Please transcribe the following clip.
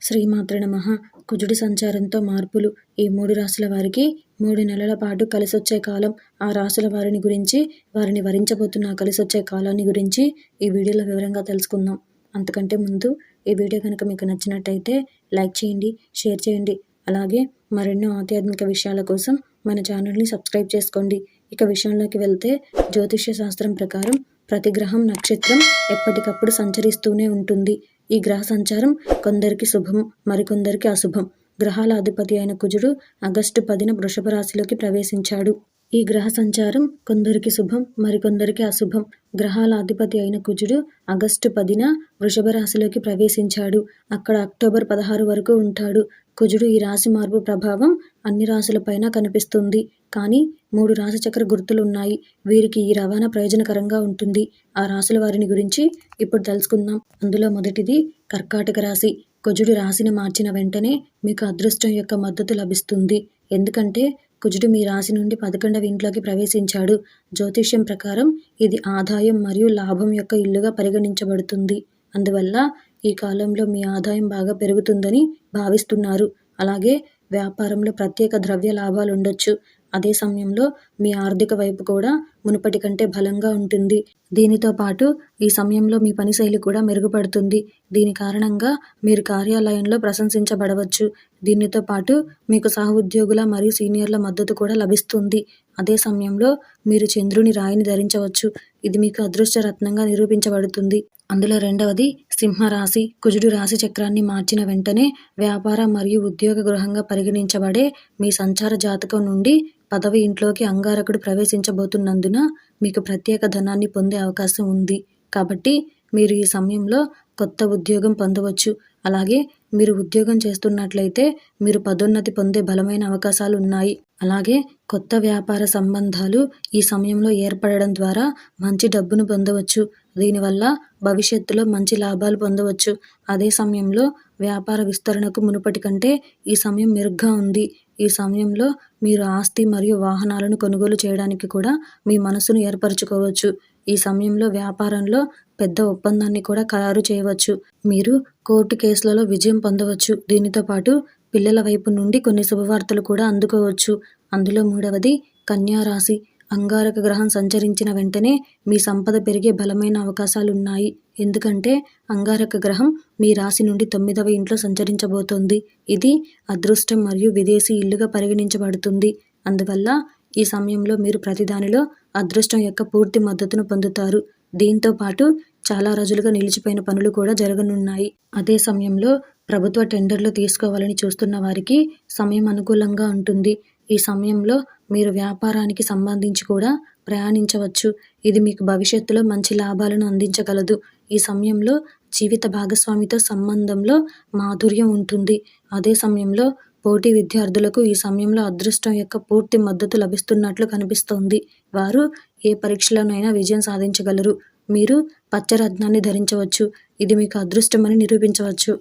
శ్రీమాత్రే నమః. కుజుడి సంచారంతో మార్పులు. ఈ 3 రాశుల వారికి 3 నెలల పాటు కలిసొచ్చే కాలం. ఆ రాశుల వారిని గురించి, వారిని వరించబోతున్న కలిసొచ్చే కాలాన్ని గురించి ఈ వీడియోలో వివరంగా తెలుసుకుందాం. అంతకంటే ముందు ఈ వీడియో కనుక మీకు నచ్చినట్టయితే లైక్ చేయండి, షేర్ చేయండి. అలాగే మరెన్నో ఆధ్యాత్మిక విషయాల కోసం మన ఛానల్ని సబ్స్క్రైబ్ చేసుకోండి. ఇక విషయంలోకి వెళ్తే, జ్యోతిష్య శాస్త్రం ప్రకారం ప్రతి గ్రహం, నక్షత్రం ఎప్పటికప్పుడు సంచరిస్తూనే ఉంటుంది. ఈ గ్రహ సంచారం కొందరికి శుభం, మరికొందరికి అశుభం. గ్రహాల అధిపతి అయిన కుజుడు ఆగస్టు 10న వృషభ రాశిలోకి ప్రవేశించాడు. ఈ గ్రహ సంచారం కొందరికి శుభం, మరికొందరికి అశుభం. గ్రహాల అధిపతి అయిన కుజుడు ఆగస్టు 10న వృషభ రాశిలోకి ప్రవేశించాడు. అక్కడ అక్టోబర్ 16 వరకు ఉంటాడు. కుజుడు ఈ రాశి మార్పు ప్రభావం అన్ని రాశులపైన కనిపిస్తుంది. కానీ 3 రాశిచక్ర గుర్తులున్నాయి. వీరికి ఈ రవాణా ప్రయోజనకరంగా ఉంటుంది. ఆ రాశుల వారిని గురించి ఇప్పుడు తెలుసుకుందాం. అందులో మొదటిది కర్కాటక రాశి. కుజుడు రాశిని మార్చిన వెంటనే మీకు అదృష్టం యొక్క మద్దతు లభిస్తుంది. ఎందుకంటే కుజుడు మీ రాశి నుండి 11వ ఇంట్లోకి ప్రవేశించాడు. జ్యోతిష్యం ప్రకారం ఇది ఆదాయం మరియు లాభం యొక్క ఇల్లుగా పరిగణించబడుతుంది. అందువల్ల ఈ కాలంలో మీ ఆదాయం బాగా పెరుగుతుందని భావిస్తున్నారు. అలాగే వ్యాపారంలో ప్రత్యేక ద్రవ్య లాభాలు ఉండొచ్చు. అదే సమయంలో మీ ఆర్థిక వైపు కూడా మునుపటి కంటే బలంగా ఉంటుంది. దీనితో పాటు ఈ సమయంలో మీ పని శైలి కూడా మెరుగుపడుతుంది. దీని కారణంగా మీరు కార్యాలయంలో ప్రశంసించబడవచ్చు. దీనితో పాటు మీకు సహోద్యోగుల మరియు సీనియర్ల మద్దతు కూడా లభిస్తుంది. అదే సమయంలో మీరు చంద్రుని రాయిని ధరించవచ్చు. ఇది మీకు అదృష్ట రత్నంగా నిరూపించబడుతుంది. అందులో రెండవది సింహరాశి. కుజుడు రాశి చక్రాన్ని మార్చిన వెంటనే వ్యాపార మరియు ఉద్యోగ గృహంగా పరిగణించబడే మీ సంచార జాతకం నుండి 10వ ఇంట్లోకి అంగారకుడు ప్రవేశించబోతున్నందున మీకు ప్రత్యేక ధనాన్ని పొందే అవకాశం ఉంది. కాబట్టి మీరు ఈ సమయంలో కొత్త ఉద్యోగం పొందవచ్చు. అలాగే మీరు ఉద్యోగం చేస్తున్నట్లయితే మీరు పదోన్నతి పొందే బలమైన అవకాశాలు ఉన్నాయి. అలాగే కొత్త వ్యాపార సంబంధాలు ఈ సమయంలో ఏర్పడడం ద్వారా మంచి డబ్బును పొందవచ్చు. దీనివల్ల భవిష్యత్తులో మంచి లాభాలు పొందవచ్చు. అదే సమయంలో వ్యాపార విస్తరణకు మునుపటి కంటే ఈ సమయం మెరుగ్గా ఉంది. ఈ సమయంలో మీరు ఆస్తి మరియు వాహనాలను కొనుగోలు చేయడానికి కూడా మీ మనసును ఏర్పరచుకోవచ్చు. ఈ సమయంలో వ్యాపారంలో పెద్ద ఒప్పందాన్ని కూడా ఖరారు చేయవచ్చు. మీరు కోర్టు కేసులలో విజయం పొందవచ్చు. దీనితో పాటు పిల్లల వైపు నుండి కొన్ని శుభవార్తలు కూడా అందుకోవచ్చు. అందులో మూడవది కన్యా రాశి. అంగారక గ్రహం సంచరించిన వెంటనే మీ సంపద పెరిగే బలమైన అవకాశాలున్నాయి. ఎందుకంటే అంగారక గ్రహం మీ రాశి నుండి 9వ ఇంట్లో సంచరించబోతోంది. ఇది అదృష్టం మరియు విదేశీ ఇల్లుగా పరిగణించబడుతుంది. అందువల్ల ఈ సమయంలో మీరు ప్రతిదానిలో అదృష్టం యొక్క పూర్తి మద్దతును పొందుతారు. దీంతో పాటు చాలా రోజులుగా నిలిచిపోయిన పనులు కూడా జరగనున్నాయి. అదే సమయంలో ప్రభుత్వ టెండర్లు తీసుకోవాలని చూస్తున్న వారికి సమయం అనుకూలంగా ఉంటుంది. ఈ సమయంలో మీరు వ్యాపారానికి సంబంధించి కూడా ప్రయాణించవచ్చు. ఇది మీకు భవిష్యత్తులో మంచి లాభాలను అందించగలదు. ఈ సమయంలో జీవిత భాగస్వామితో సంబంధంలో మాధుర్యం ఉంటుంది. అదే సమయంలో పోటీ విద్యార్థులకు ఈ సమయంలో అదృష్టం యొక్క పూర్తి మద్దతు లభిస్తున్నట్లు కనిపిస్తోంది. వారు ఏ పరీక్షలోనైనా విజయం సాధించగలరు. మీరు పచ్చ రత్నాన్ని ధరించవచ్చు. ఇది మీకు అదృష్టమని నిరూపించవచ్చు.